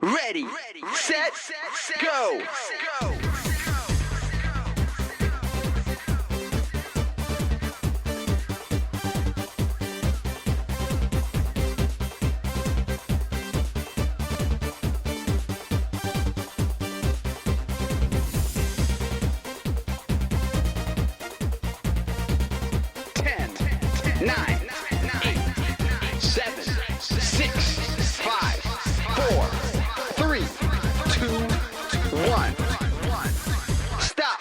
Ready, set, go. Ten, 9, 8, 7, 6, 5, 4, 3, 2, 1. Stop.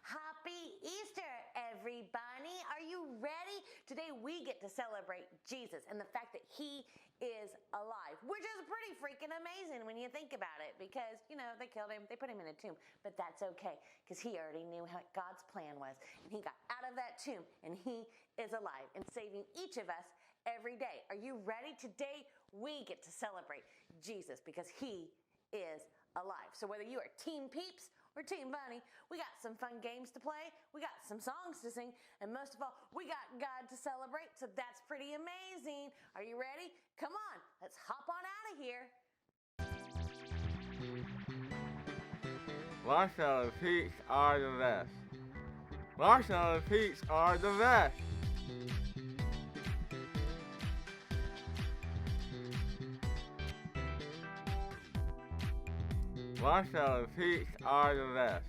Happy Easter, everybody. Are you ready? Today we get to celebrate Jesus and the fact that he is alive, which is pretty freaking amazing when you think about it because, they killed him, they put him in a tomb, but that's okay because he already knew what God's plan was and he got out of that tomb and he is alive and saving each of us every day. Are you ready? Today we get to celebrate Jesus because he is alive. So whether you are Team Peeps or Team Bunny, we got some fun games to play, we got some songs to sing, and most of all, we got God to celebrate, so that's pretty amazing. Are you ready? Come on, let's hop on out of here. Marshmallow peaks are the best. Marshmallow peaks are the best. Marshmallow peaks are the best.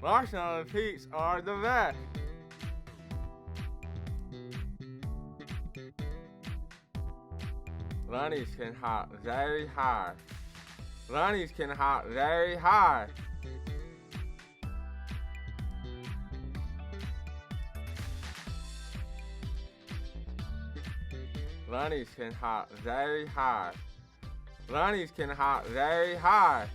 Marshmallow peaks are the best. Bunnies can hop very high. Bunnies can hop very high. Bunnies can hop very high. Bunnies can hop very high.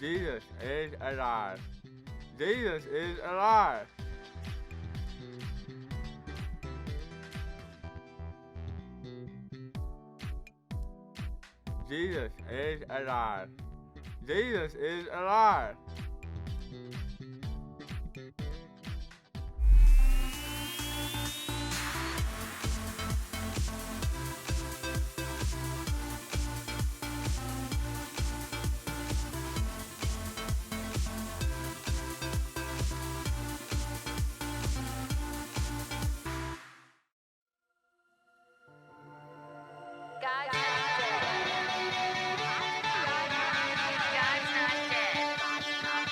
Jesus is alive. Jesus is alive. Jesus is alive. Jesus is alive. God's not dead. God's not dead.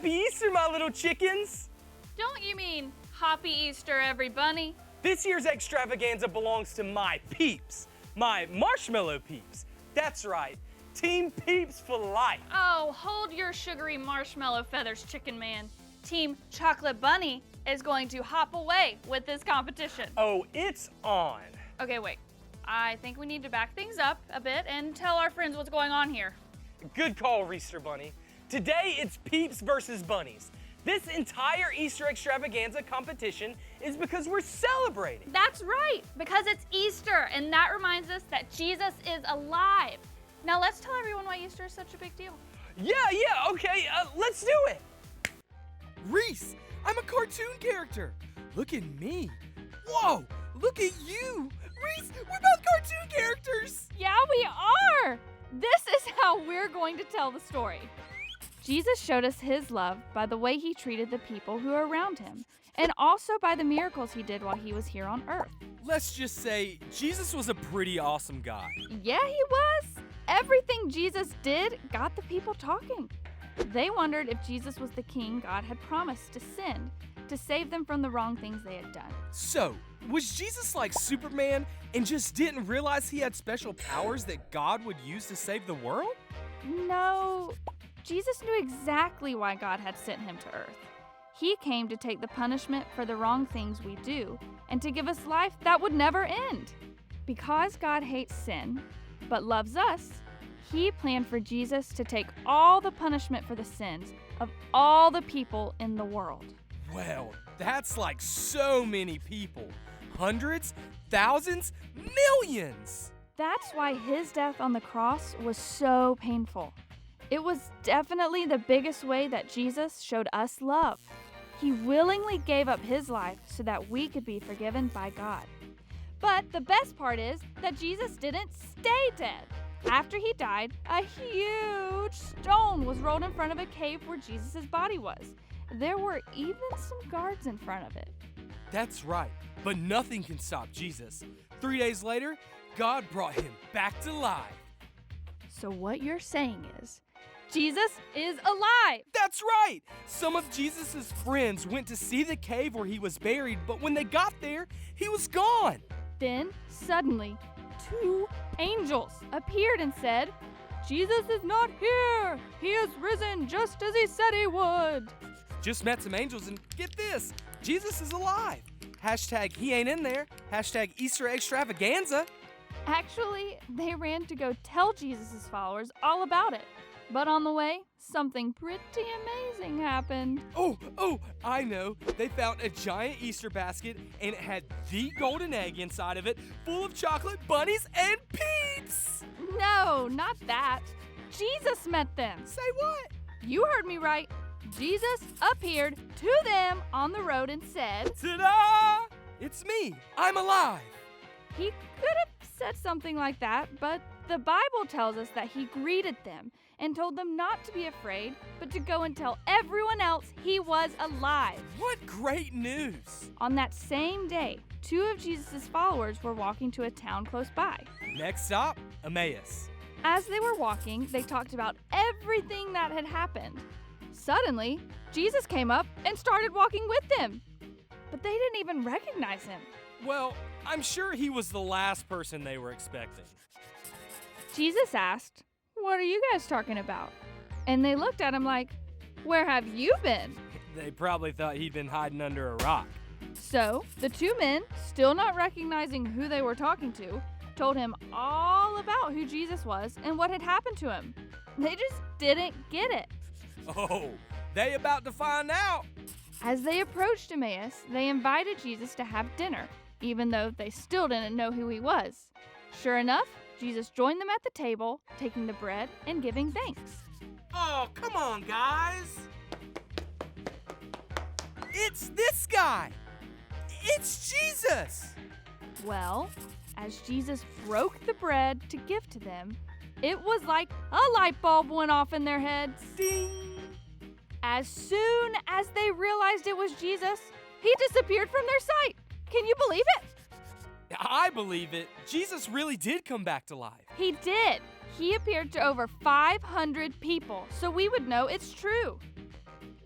Happy Easter, my little chickens! Don't you mean Happy Easter, every bunny? This year's extravaganza belongs to my peeps, my marshmallow peeps. That's right, Team Peeps for life. Oh, hold your sugary marshmallow feathers, chicken man. Team Chocolate Bunny is going to hop away with this competition. Oh, it's on. Okay, wait. I think we need to back things up a bit and tell our friends what's going on here. Good call, Reester Bunny. Today it's Peeps versus Bunnies. This entire Easter extravaganza competition is because we're celebrating. That's right, because it's Easter, and that reminds us that Jesus is alive. Now let's tell everyone why Easter is such a big deal. Yeah, okay, let's do it. Reese, I'm a cartoon character. Look at me. Whoa, look at you. Reese, we're both cartoon characters. Yeah, we are. This is how we're going to tell the story. Jesus showed us his love by the way he treated the people who are around him, and also by the miracles he did while he was here on earth. Let's just say Jesus was a pretty awesome guy. Yeah, he was. Everything Jesus did got the people talking. They wondered if Jesus was the king God had promised to send to save them from the wrong things they had done. So, was Jesus like Superman and just didn't realize he had special powers that God would use to save the world? No, Jesus knew exactly why God had sent him to earth. He came to take the punishment for the wrong things we do and to give us life that would never end. Because God hates sin, but loves us, he planned for Jesus to take all the punishment for the sins of all the people in the world. Well, that's like so many people. Hundreds, thousands, millions. That's why his death on the cross was so painful. It was definitely the biggest way that Jesus showed us love. He willingly gave up his life so that we could be forgiven by God. But the best part is that Jesus didn't stay dead. After he died, a huge stone was rolled in front of a cave where Jesus' body was. There were even some guards in front of it. That's right, but nothing can stop Jesus. 3 days later, God brought him back to life. So what you're saying is, Jesus is alive! That's right! Some of Jesus' friends went to see the cave where he was buried, but when they got there, he was gone. Then, suddenly, 2 angels appeared and said, Jesus is not here! He is risen just as he said he would! Just met some angels and get this, Jesus is alive. Hashtag he ain't in there. Hashtag Easter extravaganza. Actually, they ran to go tell Jesus' followers all about it. But on the way, something pretty amazing happened. Oh, I know. They found a giant Easter basket and it had the golden egg inside of it, full of chocolate bunnies and peeps. No, not that. Jesus met them. Say what? You heard me right. Jesus appeared to them on the road and said, Ta-da! It's me. I'm alive. He could have said something like that, but the Bible tells us that he greeted them and told them not to be afraid, but to go and tell everyone else he was alive. What great news! On that same day, 2 of Jesus' followers were walking to a town close by. Next stop, Emmaus. As they were walking, they talked about everything that had happened. Suddenly, Jesus came up and started walking with them. But they didn't even recognize him. Well, I'm sure he was the last person they were expecting. Jesus asked, "What are you guys talking about?" And they looked at him like, "Where have you been?" They probably thought he'd been hiding under a rock. So the 2 men, still not recognizing who they were talking to, told him all about who Jesus was and what had happened to him. They just didn't get it. Oh, they about to find out. As they approached Emmaus, they invited Jesus to have dinner, even though they still didn't know who he was. Sure enough, Jesus joined them at the table, taking the bread and giving thanks. Oh, come on, guys. It's this guy. It's Jesus. Well, as Jesus broke the bread to give to them, it was like a light bulb went off in their heads. Ding. As soon as they realized it was Jesus, he disappeared from their sight. Can you believe it? I believe it. Jesus really did come back to life. He did. He appeared to over 500 people, so we would know it's true.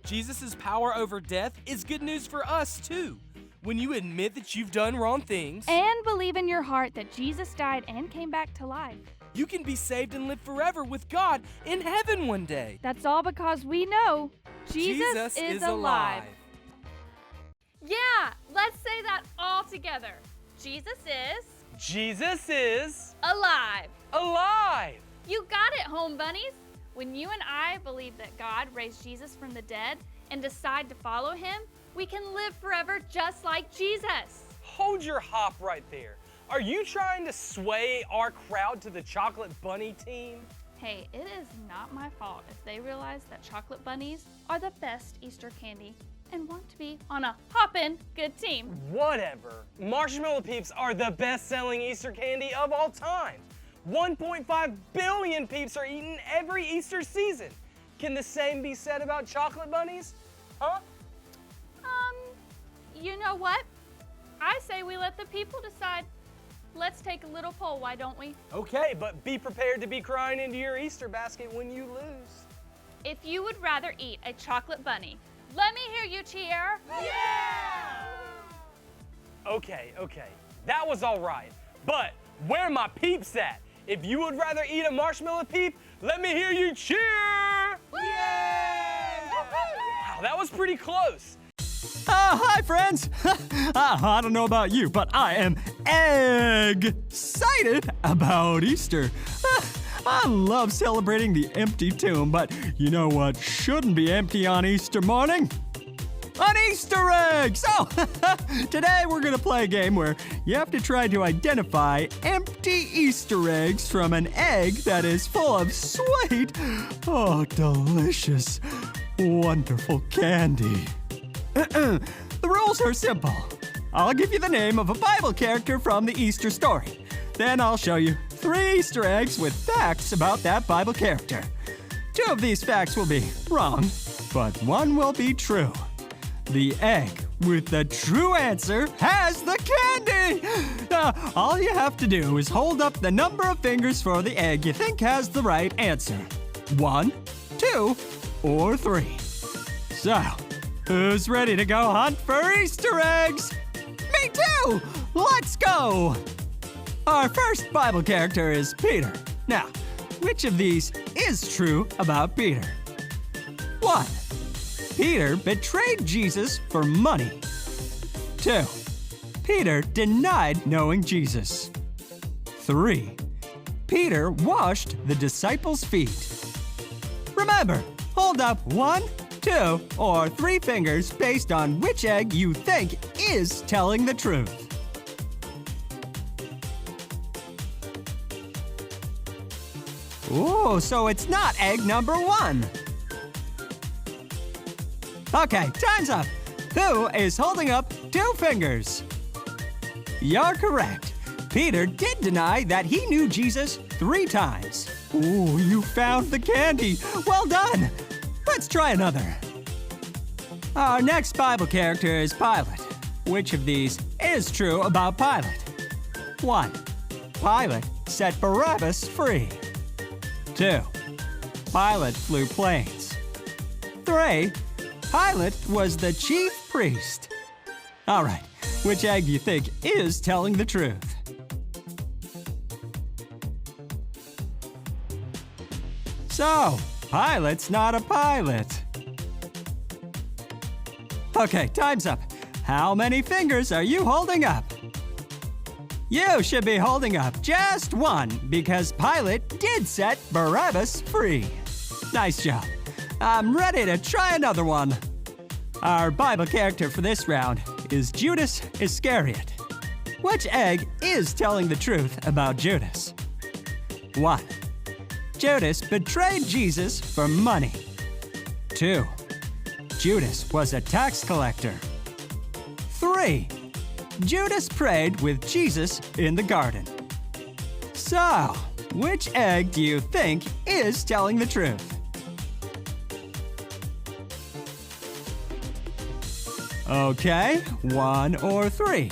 Jesus' power over death is good news for us too. When you admit that you've done wrong things And believe in your heart that Jesus died and came back to life. you can be saved and live forever with God in heaven one day. That's all because we know Jesus is alive. Yeah, let's say that all together. Jesus is alive. alive. You got it, home bunnies. When you and I believe that God raised Jesus from the dead and decide to follow him, we can live forever just like Jesus. Hold your hop right there. Are you trying to sway our crowd to the chocolate bunny team? Hey, it is not my fault if they realize that chocolate bunnies are the best Easter candy and want to be on a hoppin' good team. Whatever. Marshmallow Peeps are the best-selling Easter candy of all time. 1.5 billion Peeps are eaten every Easter season. Can the same be said about chocolate bunnies? Huh? You know what? I say we let the people decide. Let's take a little poll, why don't we? Okay, but be prepared to be crying into your Easter basket when you lose. If you would rather eat a chocolate bunny, let me hear you cheer. Okay, that was all right. But where my peeps at? If you would rather eat a marshmallow peep, let me hear you cheer! Wow, that was pretty close. Hi, friends. I don't know about you, but I am excited about Easter. I love celebrating the empty tomb, but you know what shouldn't be empty on Easter morning? An Easter egg! So, today we're gonna play a game where you have to try to identify empty Easter eggs from an egg that is full of sweet, delicious, wonderful candy. The rules are simple. I'll give you the name of a Bible character from the Easter story. Then I'll show you 3 Easter eggs with facts about that Bible character. 2 of these facts will be wrong, but 1 will be true. The egg with the true answer has the candy! All you have to do is hold up the number of fingers for the egg you think has the right answer. 1, 2, or 3. So, who's ready to go hunt for Easter eggs? Me too! Let's go! Our first Bible character is Peter. Now, which of these is true about Peter? 1. Peter betrayed Jesus for money. 2. Peter denied knowing Jesus. 3. Peter washed the disciples' feet. Remember, hold up 1, 2, or 3 fingers based on which egg you think is telling the truth. Ooh, so it's not egg number 1. Okay, time's up. Who is holding up 2 fingers? You're correct. Peter did deny that he knew Jesus 3 times. Ooh, you found the candy. Well done. Let's try another. Our next Bible character is Pilate. Which of these is true about Pilate? 1. Pilate set Barabbas free. 2. Pilate flew planes. 3. Pilate was the chief priest. All right, which egg do you think is telling the truth? So, Pilate's not a pilot. Okay, time's up. How many fingers are you holding up? You should be holding up just 1 because Pilate did set Barabbas free. Nice job. I'm ready to try another one. Our Bible character for this round is Judas Iscariot. Which egg is telling the truth about Judas? 1. Judas betrayed Jesus for money. 2. Judas was a tax collector. 3. Judas prayed with Jesus in the garden. So, which egg do you think is telling the truth? Okay, 1 or 3.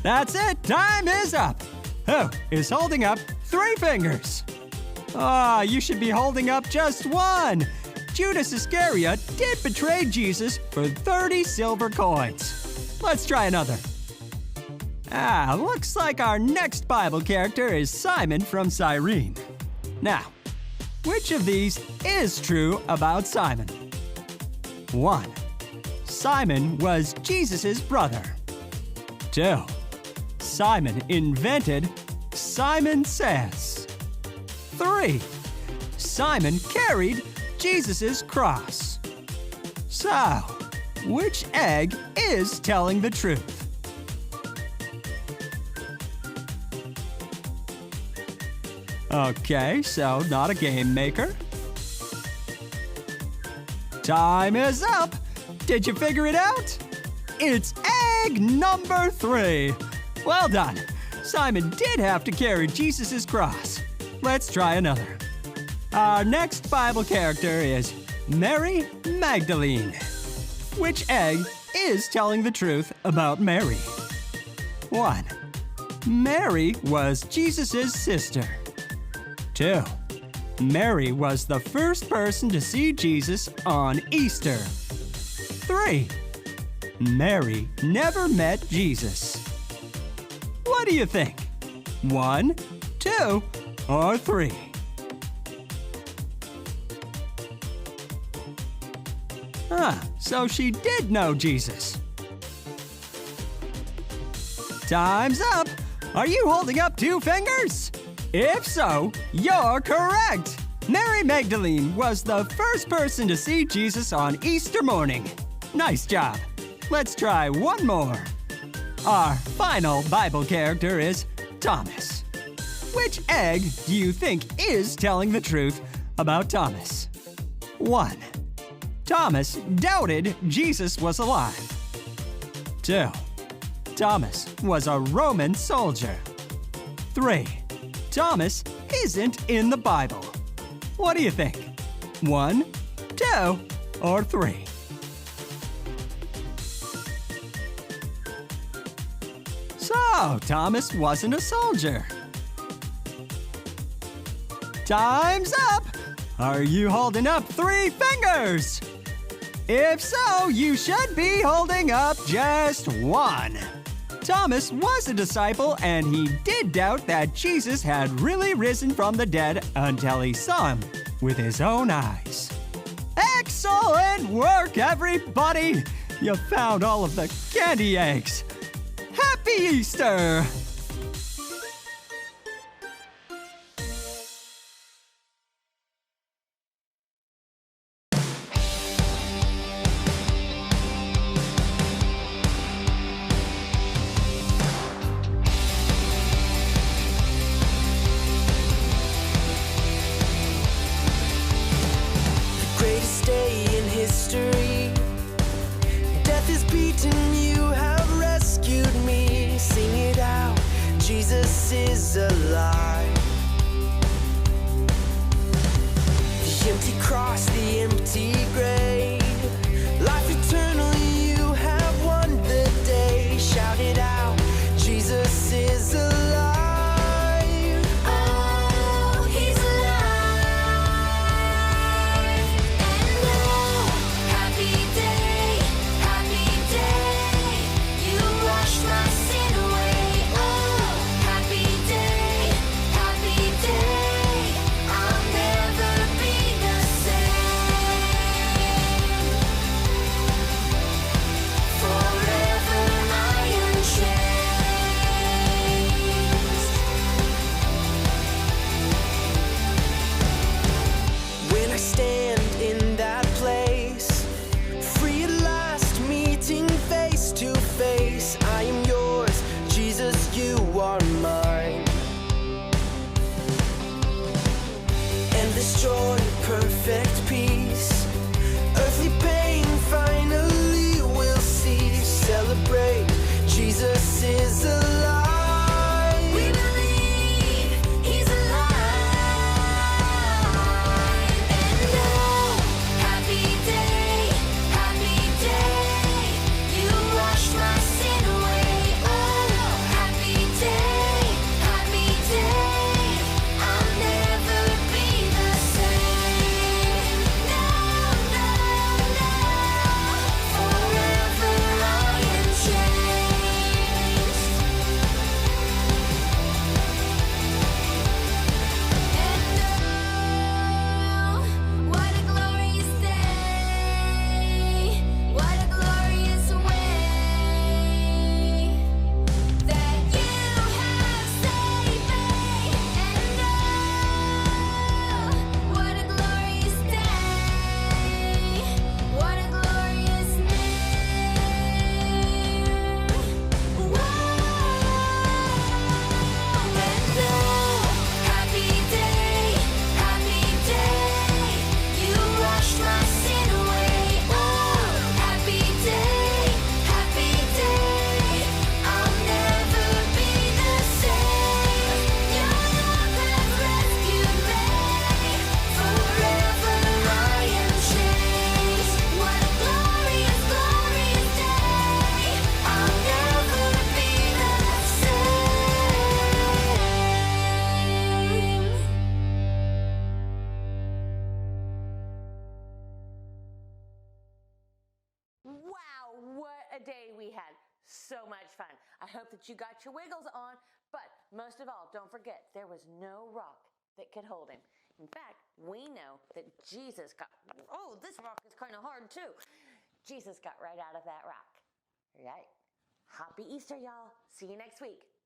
That's it, time is up. Who is holding up 3 fingers? You should be holding up just 1. Judas Iscariot did betray Jesus for 30 silver coins. Let's try another. Looks like our next Bible character is Simon from Cyrene. Now, which of these is true about Simon? 1. Simon was Jesus' brother. 2. Simon invented Simon Says. 3. Simon carried Jesus' cross. So, which egg is telling the truth? Okay, so not a game maker. Time is up! Did you figure it out? It's egg number 3. Well done. Simon did have to carry Jesus' cross. Let's try another. Our next Bible character is Mary Magdalene. Which egg is telling the truth about Mary? 1. Mary was Jesus' sister. 2. Mary was the first person to see Jesus on Easter. 3. Mary never met Jesus. What do you think? 1, 2, or 3? So she did know Jesus. Time's up! Are you holding up 2 fingers? If so, you're correct! Mary Magdalene was the first person to see Jesus on Easter morning. Nice job! Let's try one more. Our final Bible character is Thomas. Which egg do you think is telling the truth about Thomas? 1. Thomas doubted Jesus was alive. 2. Thomas was a Roman soldier. 3. Thomas isn't in the Bible. What do you think? 1, 2, or 3? So, Thomas wasn't a soldier. Time's up! Are you holding up 3 fingers? If so, you should be holding up just 1. Thomas was a disciple, and he did doubt that Jesus had really risen from the dead until he saw him with his own eyes. Excellent work, everybody! You found all of the candy eggs. Happy Easter! Greatest day in history. Death is beaten, you have rescued me. Sing it out, Jesus is alive. The empty cross, the empty grave. Life eternal, you have won the day. Shout it out, Jesus is alive. Joy, perfect peace, earthly pain finally will cease. Celebrate, Jesus is alive. We believe he's alive. And oh, happy day, you washed my sin away. Oh, happy day, I'll never be the same. No, a day we had so much fun. I hope that you got your wiggles on, but most of all, don't forget there was no rock that could hold him. In fact, we know that Jesus got, oh, this rock is kind of hard too. Jesus got right out of that rock. All right. Happy Easter, y'all. See you next week.